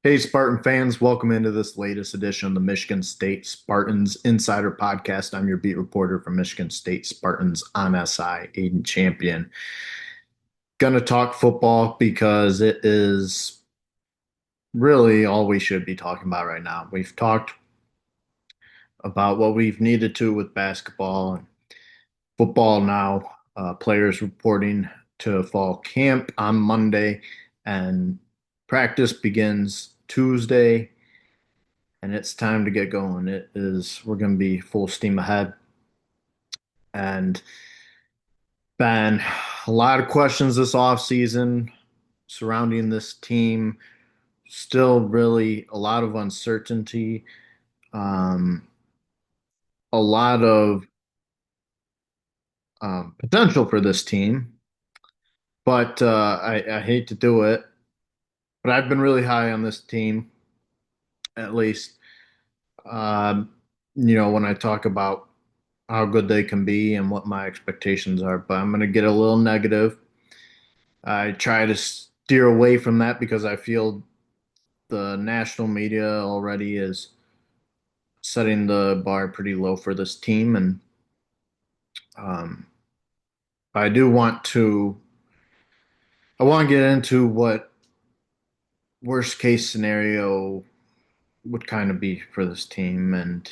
Hey, Spartan fans, welcome into this latest edition of the Michigan State Spartans Insider Podcast. I'm your beat reporter from Michigan State Spartans on SI, Aidan Champion. Gonna talk football because it is really all we should be talking about right now. We've talked about what we've needed to with basketball and football now. Players reporting to fall camp on Monday, and practice begins Tuesday. And it's time to get going. We're going to be full steam ahead. And been a lot of questions this offseason surrounding this team. Still, really a lot of uncertainty, um, a lot of potential for this team. But I hate to do it, but I've been really high on this team, at least. Um, when I talk about how good they can be and what my expectations are, but I'm going to get a little negative. I try to steer away from that because I feel the national media already is setting the bar pretty low for this team, and um, I do want to. I want to get into what worst case scenario would kind of be for this team and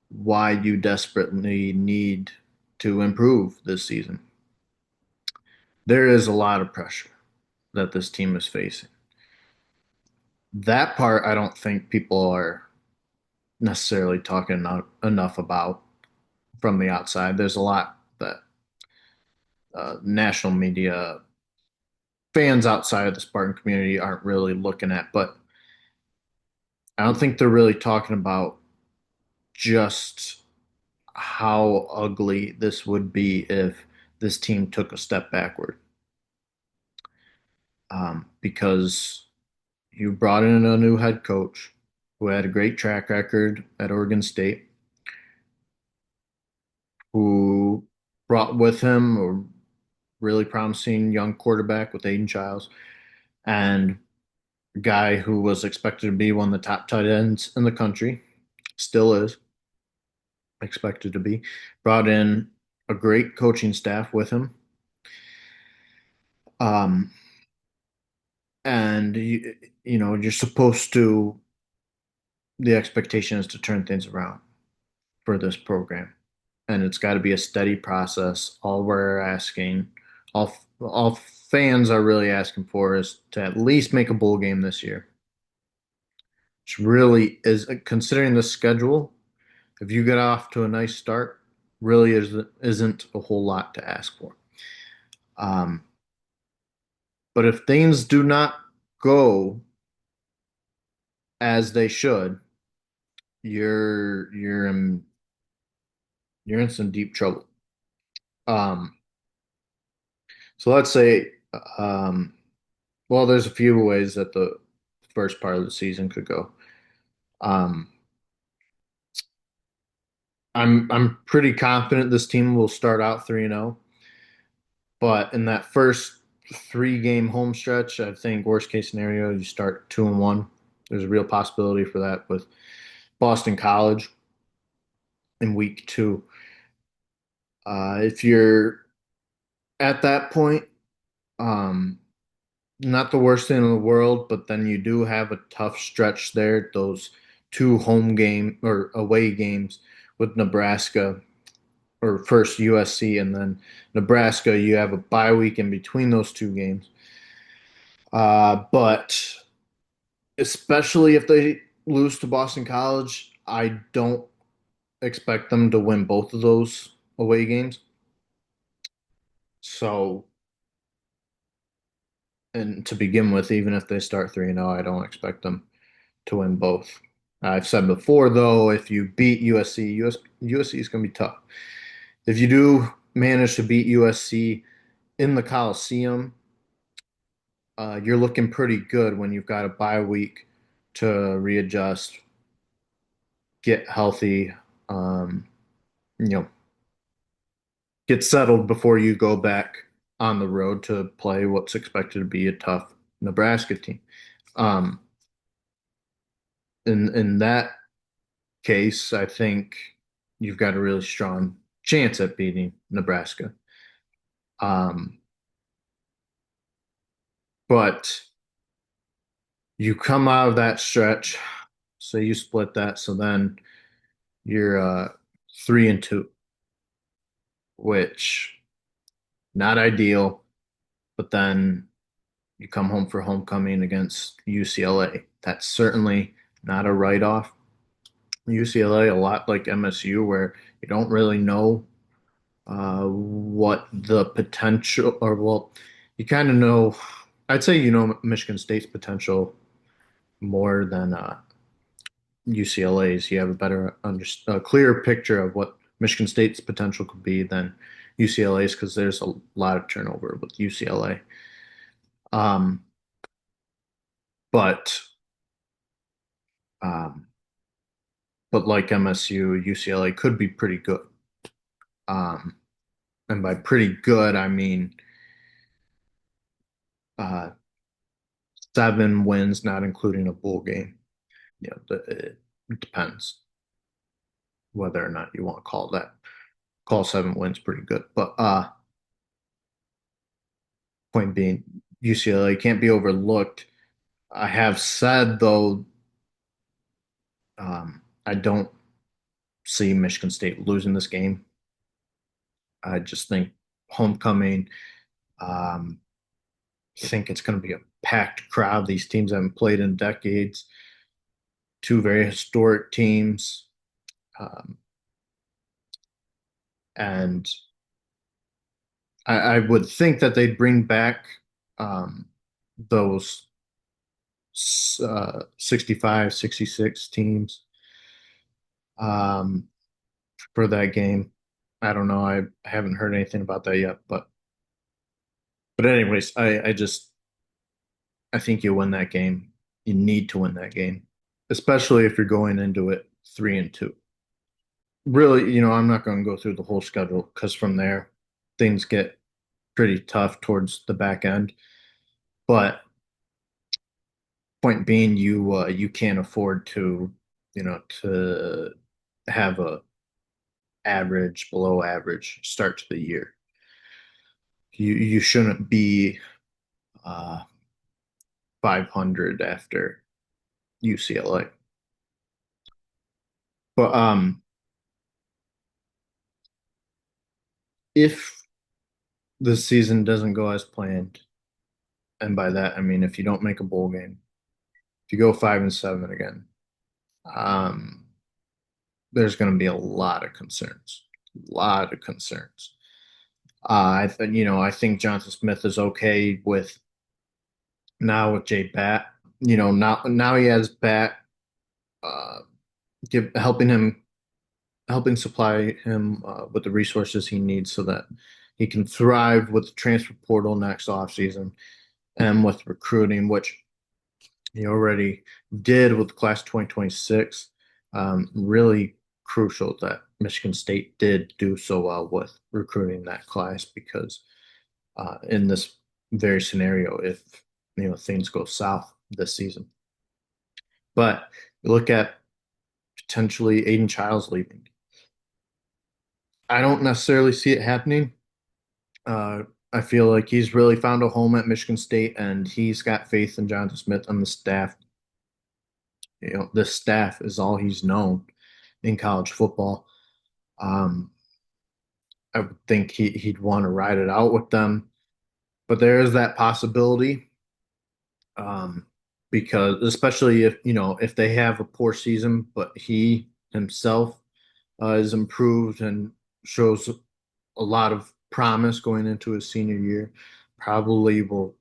why you desperately need to improve this season. There is a lot of pressure that this team is facing. That part I don't think people are necessarily talking enough about from the outside. There's a lot that national media fans outside of the Spartan community aren't really looking at, but I don't think they're really talking about just how ugly this would be if this team took a step backward. Because you brought in a new head coach who had a great track record at Oregon State, who brought with him a really promising young quarterback with Aidan Childs, and a guy who was expected to be one of the top tight ends in the country, still is expected to be, brought in a great coaching staff with him. Um, and you're supposed to, the expectation is to turn things around for this program. And it's got to be a steady process. All we're asking, all fans are really asking for is to at least make a bowl game this year. Which really is, considering the schedule, if you get off to a nice start, really isn't a whole lot to ask for. Um, but if things do not go as they should, you're you're in you're in some deep trouble. Um, so let's say, um, well, there's a few ways that the first part of the season could go. Um, I'm pretty confident this team will start out 3-0, but in that first three-game home stretch, I think worst case scenario you start 2-1. There's a real possibility for that with Boston College in week two. If you're at that point, um, not the worst thing in the world, but then you do have a tough stretch there. Those two home game or away games with Nebraska, or first USC and then Nebraska. You have a bye week in between those two games. But especially if they lose to Boston College, I don't expect them to win both of those away games. So, and to begin with, even if they start 3-0, I don't expect them to win both. I've said before, though, if you beat USC, USC is going to be tough. If you do manage to beat USC in the Coliseum, you're looking pretty good when you've got a bye week to readjust, get healthy, um, you know, get settled before you go back on the road to play what's expected to be a tough Nebraska team. Um, in that case, I think you've got a really strong chance at beating Nebraska. Um, but you come out of that stretch, so you split that, so then you're 3-2, which not ideal. But then you come home for homecoming against UCLA. That's certainly not a write-off. UCLA, a lot like MSU, where you don't really know what the potential, or well, you kind of know. I'd say you know Michigan State's potential more than UCLA's. You have a better, a clearer picture of what Michigan State's potential could be than UCLA's because there's a lot of turnover with UCLA. Um, but um, but like MSU, UCLA could be pretty good. Um, and by pretty good, I mean uh, 7 wins, not including a bowl game. It depends whether or not you want to call 7 wins pretty good. But point being, UCLA can't be overlooked. I have said though, I don't see Michigan State losing this game. I just think homecoming. Um, think it's going to be a packed crowd. These teams haven't played in decades. Two very historic teams, um, and I would think that they'd bring back those 65, 66 teams um, for that game. I don't know. I haven't heard anything about that yet, but anyways, I think you win that game. You need to win that game, especially if you're going into it 3-2. Really, I'm not going to go through the whole schedule because from there things get pretty tough towards the back end. But point being, you can't afford to have a average, below average start to the year. You shouldn't be uh, 500 after UCLA. But if the season doesn't go as planned, and by that I mean if you don't make a bowl game, if you go 5-7 again, um, there's going to be a lot of concerns. A lot of concerns. I think Jonathan Smith is okay with now with Jay Bat. Now he has Bat, uh, helping supply him with the resources he needs so that he can thrive with the transfer portal next offseason and with recruiting, which he already did with the class 2026. Really crucial that Michigan State did do so well with recruiting that class because in this very scenario, if things go south this season. But you look at potentially Aidan Childs leaving. I don't necessarily see it happening. Uh, I feel like he's really found a home at Michigan State, and he's got faith in Jonathan Smith and the staff. The staff is all he's known in college football. Um, I would think he'd want to ride it out with them, but there is that possibility. Um, because especially if they have a poor season, but he himself is improved and shows a lot of promise going into his senior year, probably will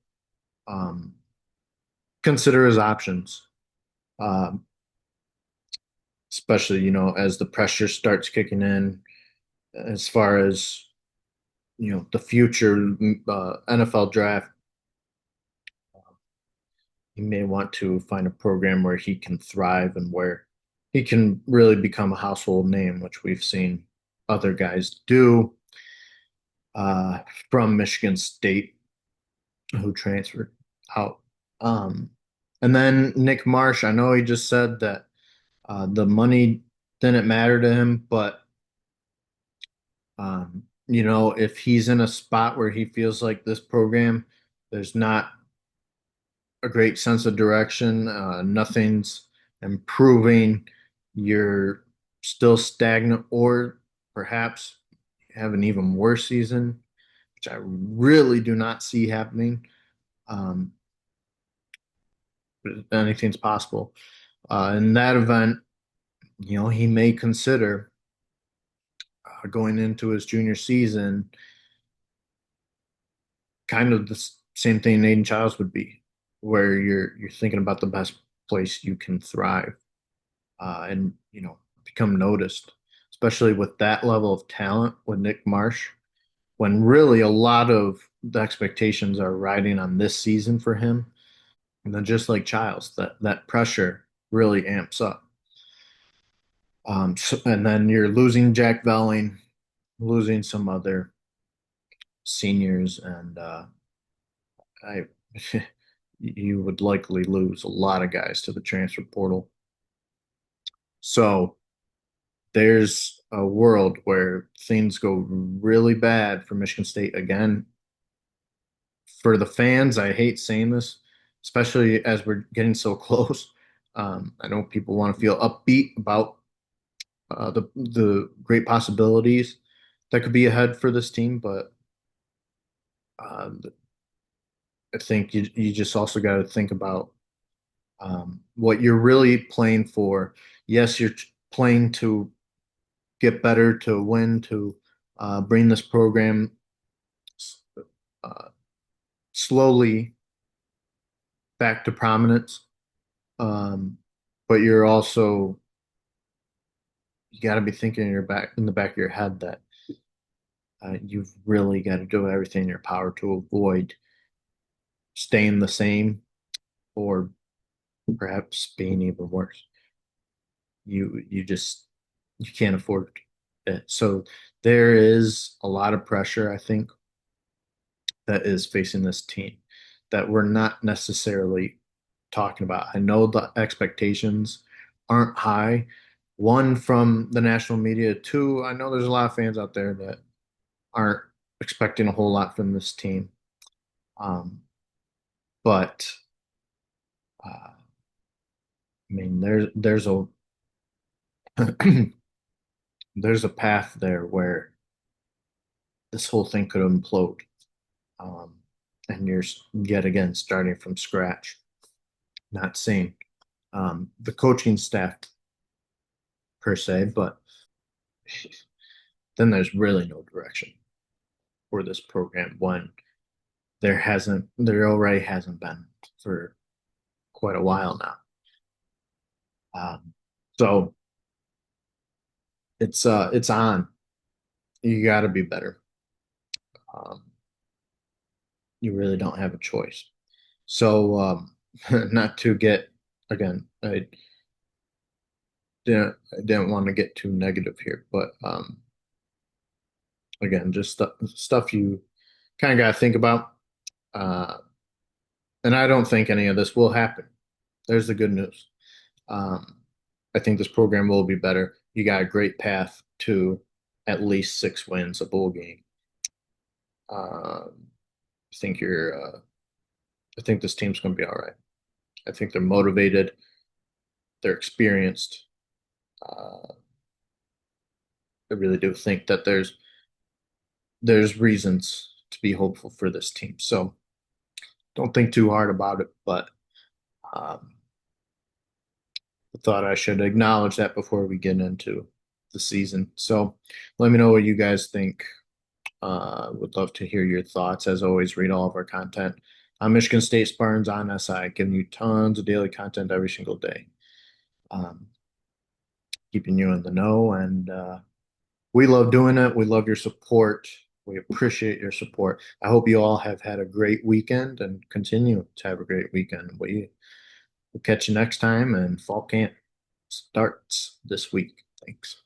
um, consider his options, um, especially as the pressure starts kicking in as far as the future NFL draft. He may want to find a program where he can thrive and where he can really become a household name, which we've seen other guys do uh, from Michigan State who transferred out. Um, and then Nick Marsh, I know he just said that The money didn't matter to him, but if he's in a spot where he feels like this program, there's not a great sense of direction, nothing's improving, you're still stagnant, or perhaps have an even worse season, which I really do not see happening. Um, but anything's possible. In that event, he may consider going into his junior season kind of the same thing Aiden Childs would be, where you're thinking about the best place you can thrive, and become noticed, especially with that level of talent with Nick Marsh, when really a lot of the expectations are riding on this season for him. And then just like Childs, that pressure really amps up. And then you're losing Jack Velling, losing some other seniors, and I you would likely lose a lot of guys to the transfer portal. So there's a world where things go really bad for Michigan State again. For the fans, I hate saying this, especially as we're getting so close. I know people want to feel upbeat about the great possibilities that could be ahead for this team, but uh, I think you just also got to think about what you're really playing for. Yes, you're playing to get better, to win, to bring this program uh, slowly back to prominence. Um, but you got to be thinking in the back of your head that you've really got to do everything in your power to avoid staying the same, or perhaps being even worse. You can't afford it. So there is a lot of pressure, I think, that is facing this team that we're not necessarily talking about. I know the expectations aren't high. One, from the national media. Two, I know there's a lot of fans out there that aren't expecting a whole lot from this team. Um, but I mean, there's a path there where this whole thing could implode, um, and you're yet again starting from scratch. Not saying the coaching staff per se, but then there's really no direction for this program when there already hasn't been for quite a while now. So it's on. You got to be better. Um, you really don't have a choice. So not to get again, I didn't want to get too negative here, but again, just stuff you kind of got to think about. Uh, and I don't think any of this will happen. There's the good news. Um, I think this program will be better. You got a great path to at least 6 wins, a bowl game. I think I think this team's going to be all right. I think they're motivated. They're experienced. Uh, I really do think that there's reasons to be hopeful for this team. So don't think too hard about it, but um, I thought I should acknowledge that before we get into the season. So let me know what you guys think. Would love to hear your thoughts. As always, read all of our content on Michigan State Spartans on SI, giving you tons of daily content every single day, um, keeping you in the know. And we love doing it. We love your support. We appreciate your support. I hope you all have had a great weekend and continue to have a great weekend. We'll catch you next time, and fall camp starts this week. Thanks.